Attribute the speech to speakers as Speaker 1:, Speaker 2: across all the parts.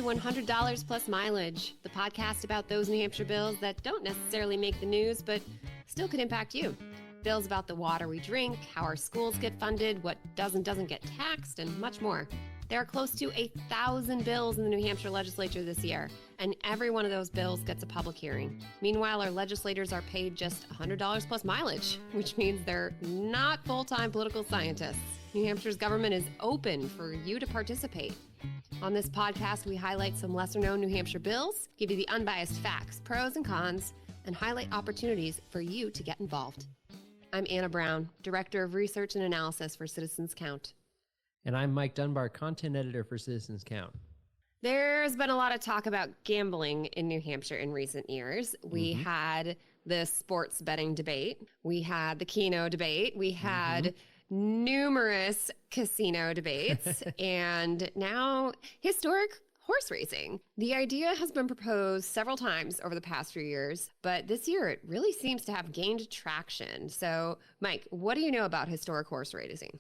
Speaker 1: $100 plus mileage, the podcast about those New Hampshire bills that don't necessarily make the news, but still could impact you. Bills about the water we drink, how our schools get funded, what doesn't get taxed, and much more. There are close to 1,000 bills in the New Hampshire legislature this year, and every one of those bills gets a public hearing. Meanwhile, our legislators are paid just $100 plus mileage, which means they're not full-time political scientists. New Hampshire's government is open for you to participate. On this podcast, we highlight some lesser-known New Hampshire bills, give you the unbiased facts, pros and cons, and highlight opportunities for you to get involved. I'm Anna Brown, Director of Research and Analysis for Citizens Count.
Speaker 2: And I'm Mike Dunbar, Content Editor for Citizens Count.
Speaker 1: There's been a lot of talk about gambling in New Hampshire in recent years. We had the sports betting debate. We had the Keno debate. We had numerous casino debates. And now historic horse racing. The idea has been proposed several times over the past few years, but this year it really seems to have gained traction. So, Mike, what do you know about historic horse racing?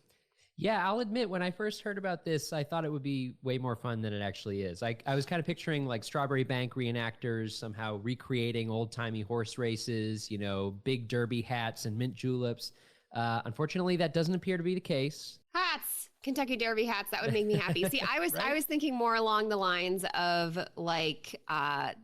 Speaker 2: Yeah, I'll admit, when I first heard about this, I thought it would be way more fun than it actually is. I was kind of picturing like Strawberry Bank reenactors somehow recreating old-timey horse races, you know, big derby hats and mint juleps. Unfortunately, that doesn't appear to be the case.
Speaker 1: Hats! Kentucky Derby hats, that would make me happy. See, I was
Speaker 2: Right?
Speaker 1: I was thinking more along the lines of like,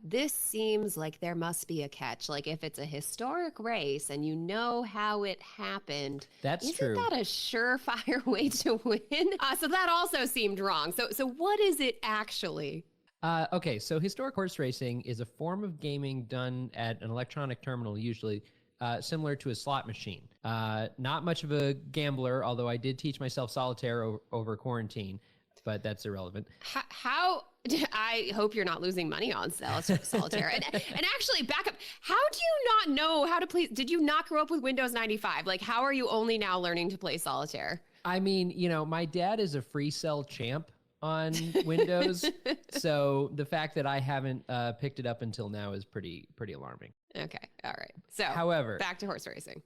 Speaker 1: this seems like there must be a catch. Like if it's a historic race and you know how it happened,
Speaker 2: That's
Speaker 1: isn't
Speaker 2: true.
Speaker 1: that a surefire way to win? So that also seemed wrong. So what is it actually?
Speaker 2: Okay, so historic horse racing is a form of gaming done at an electronic terminal, usually similar to a slot machine. Not much of a gambler, although I did teach myself solitaire over quarantine, but that's irrelevant.
Speaker 1: How I hope you're not losing money on solitaire. And actually, back up. How do you not know how to play? Did you not grow up with Windows 95? Like, how are you only now learning to play solitaire?
Speaker 2: I mean, you know, my dad is a free cell champ on Windows, so the fact that I haven't picked it up until now is pretty alarming.
Speaker 1: Okay, all right. So,
Speaker 2: However,
Speaker 1: back to horse racing.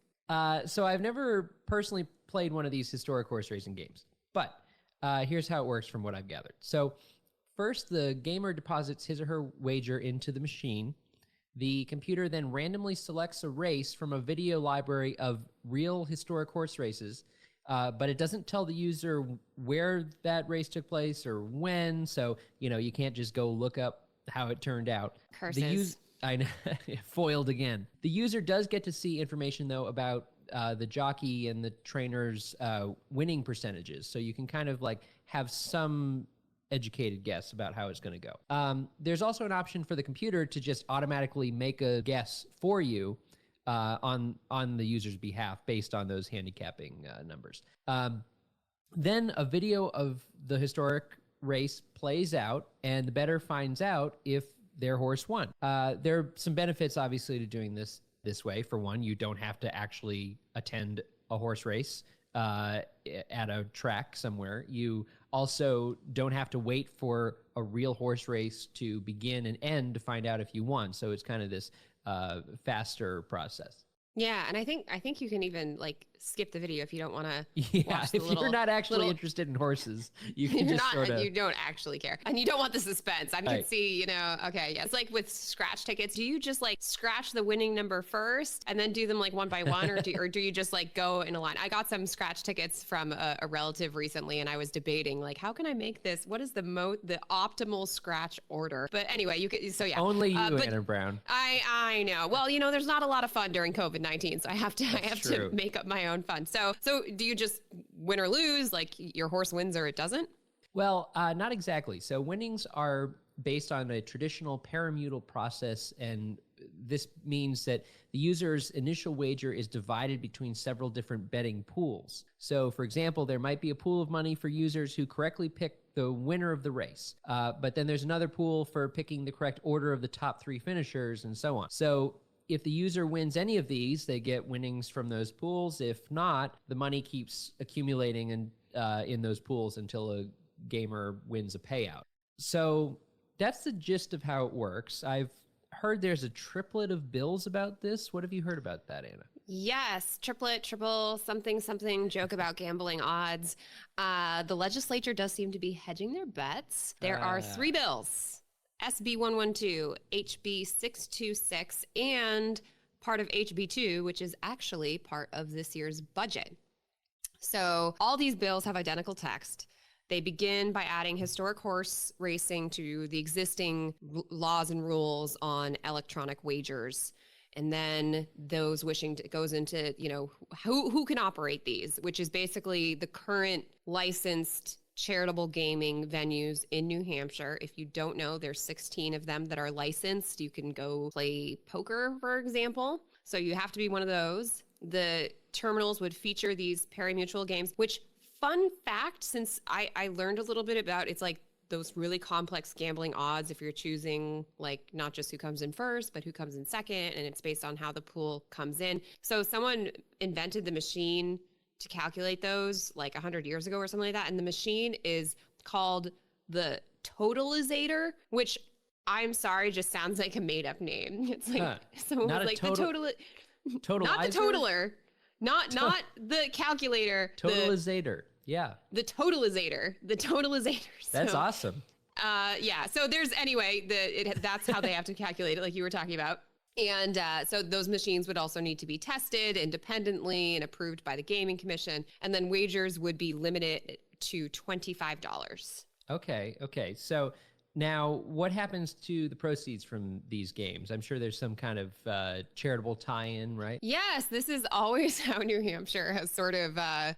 Speaker 2: so I've never personally played one of these historic horse racing games, but here's how it works from what I've gathered. So first, the gamer deposits his or her wager into the machine. The computer then randomly selects a race from a video library of real historic horse races, but it doesn't tell the user where that race took place or when, so, you know, you can't just go look up how it turned out.
Speaker 1: Curses.
Speaker 2: I know, foiled again. The user does get to see information, though, about the jockey and the trainer's winning percentages. So you can kind of like have some educated guess about how it's going to go. There's also an option for the computer to just automatically make a guess for you on the user's behalf based on those handicapping numbers. Then a video of the historic race plays out, and the bettor finds out if their horse won. There are some benefits, obviously, to doing this way. For one, you don't have to actually attend a horse race at a track somewhere. You also don't have to wait for a real horse race to begin and end to find out if you won. So it's kind of this faster process.
Speaker 1: Yeah, and I think you can even like skip the video if you don't want to.
Speaker 2: Yeah,
Speaker 1: watch the
Speaker 2: if you're not actually interested in horses, you can just sort of.
Speaker 1: You don't actually care, and you don't want the suspense. I can
Speaker 2: Right.
Speaker 1: see, you know. Okay, yeah, it's like with scratch tickets. Do you just like scratch the winning number first and then do them like one by one, or do you just like go in a line? I got some scratch tickets from a relative recently, and I was debating like, how can I make this? What is the optimal scratch order? But anyway, you could. So yeah,
Speaker 2: Only you, Anna Brown.
Speaker 1: I know. Well, you know, there's not a lot of fun during COVID-19, so I have to make up my own fun. So do you just win or lose? Like your horse wins or it doesn't?
Speaker 2: Well, not exactly. So winnings are based on a traditional parimutuel process, and this means that the user's initial wager is divided between several different betting pools. So, for example, there might be a pool of money for users who correctly pick the winner of the race, but then there's another pool for picking the correct order of the top three finishers, and so on. So if the user wins any of these, they get winnings from those pools. If not, the money keeps accumulating in those pools until a gamer wins a payout. So that's the gist of how it works. I've heard there's a triplet of bills about this. What have you heard about that, Anna?
Speaker 1: Yes, triplet, triple, something, joke about gambling odds. The legislature does seem to be hedging their bets. There are 3 bills SB 112, HB 626, and part of HB 2, which is actually part of this year's budget. So all these bills have identical text. They begin by adding historic horse racing to the existing laws and rules on electronic wagers. And then those wishing to goes into, who can operate these, which is basically the current licensed charitable gaming venues in New Hampshire. If you don't know, there's 16 of them that are licensed. You can go play poker, for example. So you have to be one of those. The terminals would feature these pari-mutuel games, which, fun fact, since I learned a little bit about, it's like those really complex gambling odds if you're choosing like not just who comes in first, but who comes in second, and it's based on how the pool comes in. So someone invented the machine to calculate those like 100 years ago or something like that. And the machine is called the totalizator, which I'm sorry, just sounds like a made up name. It's like, someone was like the
Speaker 2: total,
Speaker 1: not the totaler, not the calculator.
Speaker 2: Totalizator. Yeah.
Speaker 1: The totalizator.
Speaker 2: That's awesome.
Speaker 1: Yeah. So there's that's how they have to calculate it, like you were talking about. And so those machines would also need to be tested independently and approved by the Gaming Commission. And then wagers would be limited to $25.
Speaker 2: Okay. So now what happens to the proceeds from these games? I'm sure there's some kind of charitable tie-in, right?
Speaker 1: Yes, this is always how New Hampshire has sort of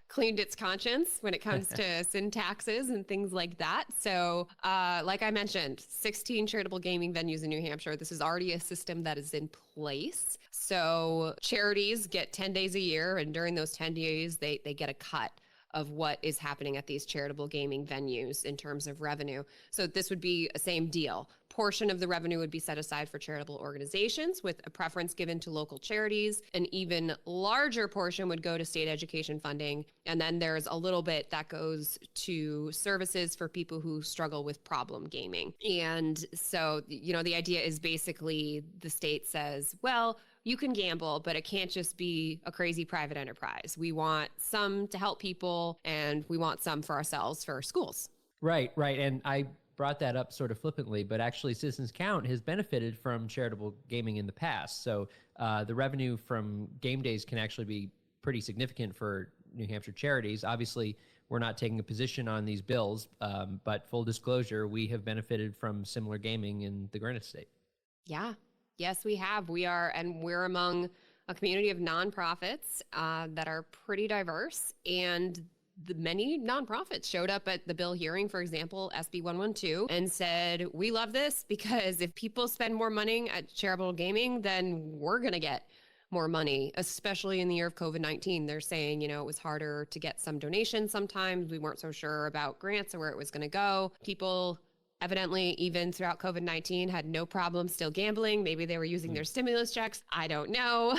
Speaker 1: cleaned its conscience when it comes to sin taxes and things like that. So like I mentioned, 16 charitable gaming venues in New Hampshire. This is already a system that is in place. So charities get 10 days a year, and during those 10 days, they get a cut of what is happening at these charitable gaming venues in terms of revenue. So this would be a same deal. Portion of the revenue would be set aside for charitable organizations with a preference given to local charities. An even larger portion would go to state education funding. And then there's a little bit that goes to services for people who struggle with problem gaming. And so, the idea is basically the state says, well, you can gamble, but it can't just be a crazy private enterprise. We want some to help people, and we want some for ourselves, for our schools.
Speaker 2: Right. And I brought that up sort of flippantly, but actually Citizens Count has benefited from charitable gaming in the past. So the revenue from game days can actually be pretty significant for New Hampshire charities. Obviously, we're not taking a position on these bills, but full disclosure, we have benefited from similar gaming in the Granite State.
Speaker 1: Yeah. Yes, we have. We're among a community of nonprofits that are pretty diverse, and the many nonprofits showed up at the bill hearing, for example, SB 112, and said, we love this because if people spend more money at charitable gaming, then we're going to get more money, especially in the year of COVID-19. They're saying, it was harder to get some donations sometimes. We weren't so sure about grants or where it was going to go. People evidently, even throughout COVID-19, had no problem still gambling. Maybe they were using their stimulus checks. I don't know.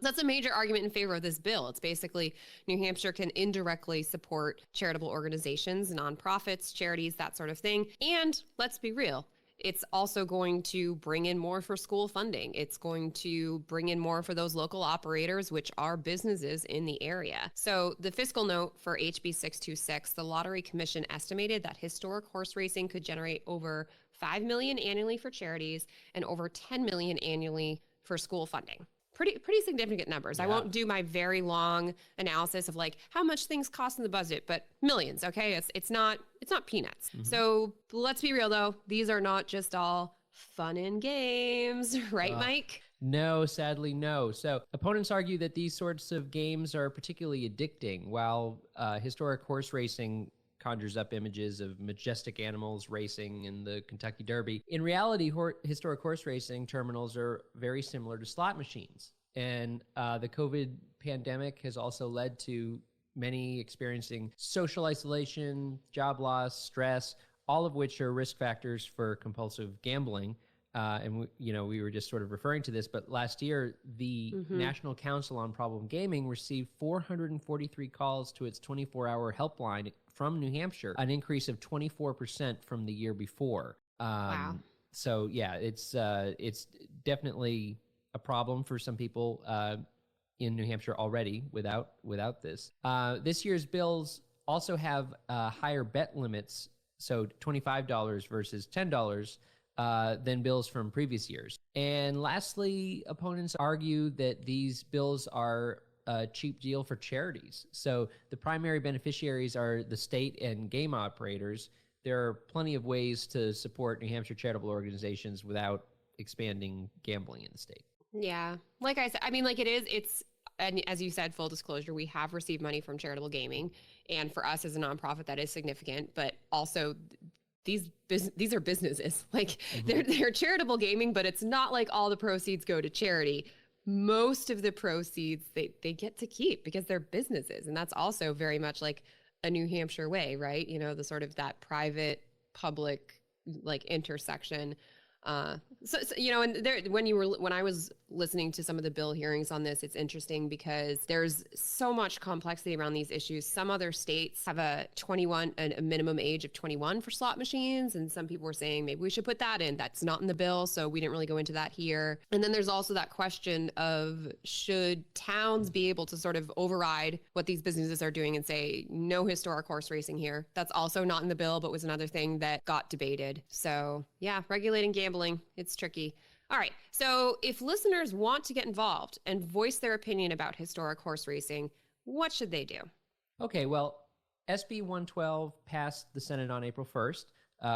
Speaker 1: That's a major argument in favor of this bill. It's basically New Hampshire can indirectly support charitable organizations, nonprofits, charities, that sort of thing. And let's be real, it's also going to bring in more for school funding. It's going to bring in more for those local operators, which are businesses in the area. So the fiscal note for HB 626, the Lottery Commission estimated that historic horse racing could generate over $5 million annually for charities and over $10 million annually for school funding. Pretty significant numbers. Yeah. I won't do my very long analysis of like how much things cost in the budget, but millions, okay? It's not peanuts. Mm-hmm. So let's be real though, these are not just all fun and games, right, Mike?
Speaker 2: No, sadly, no. So opponents argue that these sorts of games are particularly addicting, while historic horse racing conjures up images of majestic animals racing in the Kentucky Derby. In reality, historic horse racing terminals are very similar to slot machines. And the COVID pandemic has also led to many experiencing social isolation, job loss, stress, all of which are risk factors for compulsive gambling. And we were just sort of referring to this, but last year, the National Council on Problem Gaming received 443 calls to its 24-hour helpline from New Hampshire, an increase of 24% from the year before.
Speaker 1: Wow.
Speaker 2: So yeah, it's definitely a problem for some people in New Hampshire already without this. This year's bills also have higher bet limits, so $25 versus $10. than bills from previous years. And lastly, opponents argue that these bills are a cheap deal for charities. So the primary beneficiaries are the state and game operators. There are plenty of ways to support New Hampshire charitable organizations without expanding gambling in the state.
Speaker 1: Yeah. Like I said, I mean, like it's, and as you said, full disclosure, we have received money from charitable gaming. And for us as a nonprofit, that is significant. But also, these are businesses. Like they're charitable gaming, but it's not like all the proceeds go to charity. Most of the proceeds they get to keep because they're businesses. And that's also very much like a New Hampshire way, right? You know, the sort of that private public like intersection. So you know, and there, when I was listening to some of the bill hearings on this, it's interesting because there's so much complexity around these issues. Some other states have a minimum age of 21 for slot machines. And some people were saying maybe we should put that in. That's not in the bill. So we didn't really go into that here. And then there's also that question of should towns be able to sort of override what these businesses are doing and say no historic horse racing here. That's also not in the bill, but was another thing that got debated. So yeah, regulating gambling, it's tricky. All right, so if listeners want to get involved and voice their opinion about historic horse racing, what should they do?
Speaker 2: Okay, well, SB 112 passed the Senate on April 1st,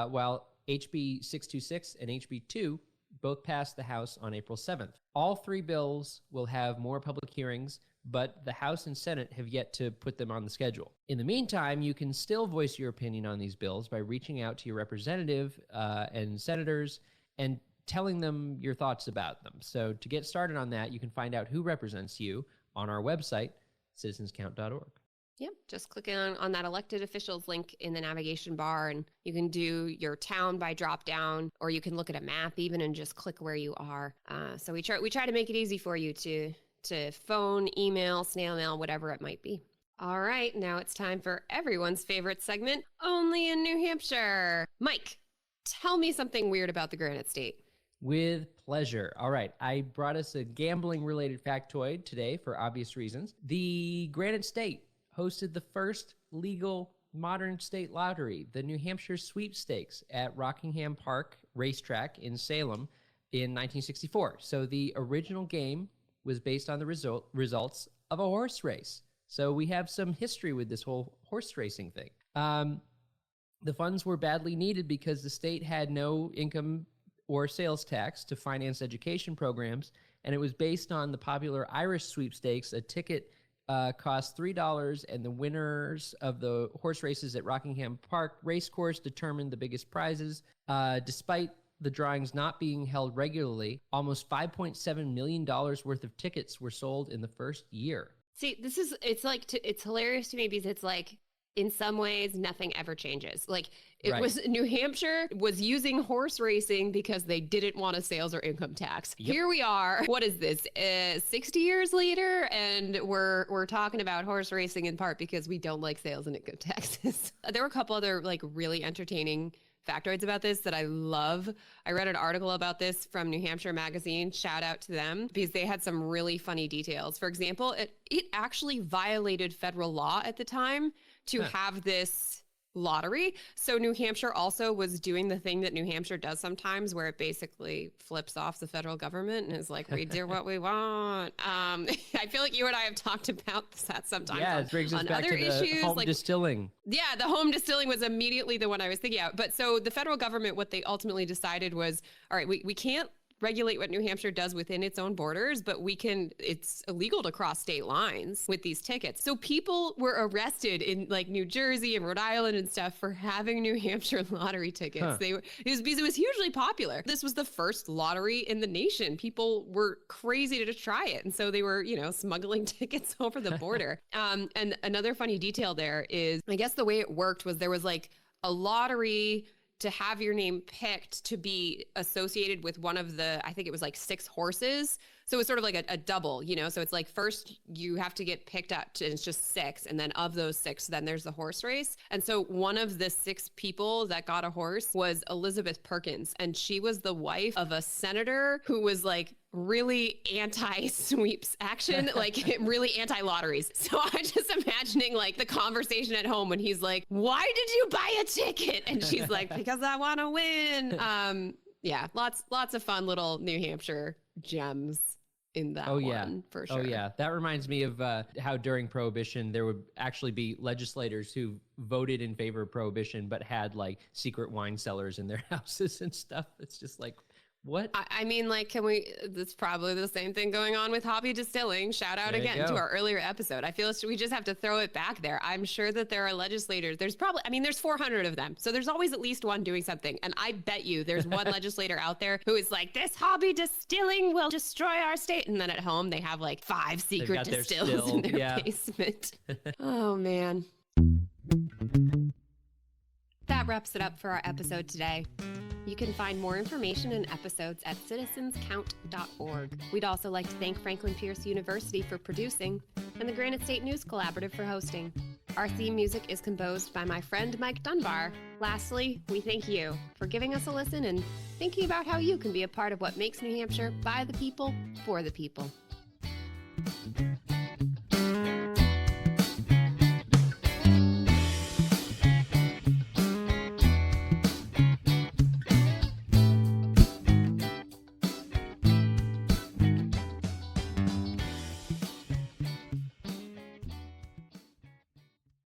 Speaker 2: while HB 626 and HB 2 both passed the House on April 7th. All three bills will have more public hearings, but the House and Senate have yet to put them on the schedule. In the meantime, you can still voice your opinion on these bills by reaching out to your representative and senators and telling them your thoughts about them. So to get started on that, you can find out who represents you on our website, citizenscount.org.
Speaker 1: Yep, just click on that elected officials link in the navigation bar, and you can do your town by drop down, or you can look at a map even and just click where you are. So we try to make it easy for you to phone, email, snail mail, whatever it might be. All right, now it's time for everyone's favorite segment, Only in New Hampshire. Mike, tell me something weird about the Granite State.
Speaker 2: With pleasure. All right, I brought us a gambling-related factoid today for obvious reasons. The Granite State hosted the first legal modern state lottery, the New Hampshire Sweepstakes at Rockingham Park Racetrack in Salem in 1964. So the original game was based on the results of a horse race. So we have some history with this whole horse racing thing. The funds were badly needed because the state had no income or sales tax to finance education programs, and it was based on the popular Irish sweepstakes. A ticket cost $3, and the winners of the horse races at Rockingham Park Racecourse determined the biggest prizes. Despite the drawings not being held regularly, almost $5.7 million worth of tickets were sold in the first year.
Speaker 1: See, it's hilarious to me because it's like, in some ways, nothing ever changes. Like it was New Hampshire was using horse racing because they didn't want a sales or income tax. Yep. Here we are. What is this? 60 years later, and we're talking about horse racing in part because we don't like sales and income taxes. There were a couple other like really entertaining factoids about this that I love. I read an article about this from New Hampshire Magazine. Shout out to them because they had some really funny details. For example, it actually violated federal law at the time to have this lottery. So New Hampshire also was doing the thing that New Hampshire does sometimes where it basically flips off the federal government and is like, we do what we want. I feel like you and I have talked about that sometimes.
Speaker 2: Yeah, it brings us back to the home distilling.
Speaker 1: Yeah, the home distilling was immediately the one I was thinking about. But so the federal government, what they ultimately decided was, all right, we can't regulate what New Hampshire does within its own borders, but it's illegal to cross state lines with these tickets. So people were arrested in like New Jersey and Rhode Island and stuff for having New Hampshire lottery tickets. It was hugely popular. This was the first lottery in the nation. People were crazy to try it. And so they were, smuggling tickets over the border. And another funny detail there is, I guess the way it worked was there was like a lottery to have your name picked to be associated with one of the, I think it was like 6 horses. So it's sort of like a double, so it's like first you have to get picked up to, it's just 6. And then of those 6, then there's the horse race. And so one of the 6 people that got a horse was Elizabeth Perkins. And she was the wife of a senator who was like really anti-sweeps action, like really anti-lotteries. So I'm just imagining like the conversation at home when he's like, why did you buy a ticket? And she's like, because I want to win. Yeah, lots of fun little New Hampshire gems in that one, for sure.
Speaker 2: Oh, yeah. That reminds me of how during Prohibition, there would actually be legislators who voted in favor of Prohibition, but had like secret wine cellars in their houses and stuff. It's just like, what?
Speaker 1: I mean, like, it's probably the same thing going on with hobby distilling. Shout out again to our earlier episode. I feel we just have to throw it back there. I'm sure that there are legislators. There's 400 of them. So there's always at least one doing something. And I bet you there's one legislator out there who is like, this hobby distilling will destroy our state. And then at home, they have like 5 secret distills in their basement. Oh, man. That wraps it up for our episode today. You can find more information and episodes at citizenscount.org. We'd also like to thank Franklin Pierce University for producing and the Granite State News Collaborative for hosting. Our theme music is composed by my friend Mike Dunbar. Lastly, we thank you for giving us a listen and thinking about how you can be a part of what makes New Hampshire by the people, for the people.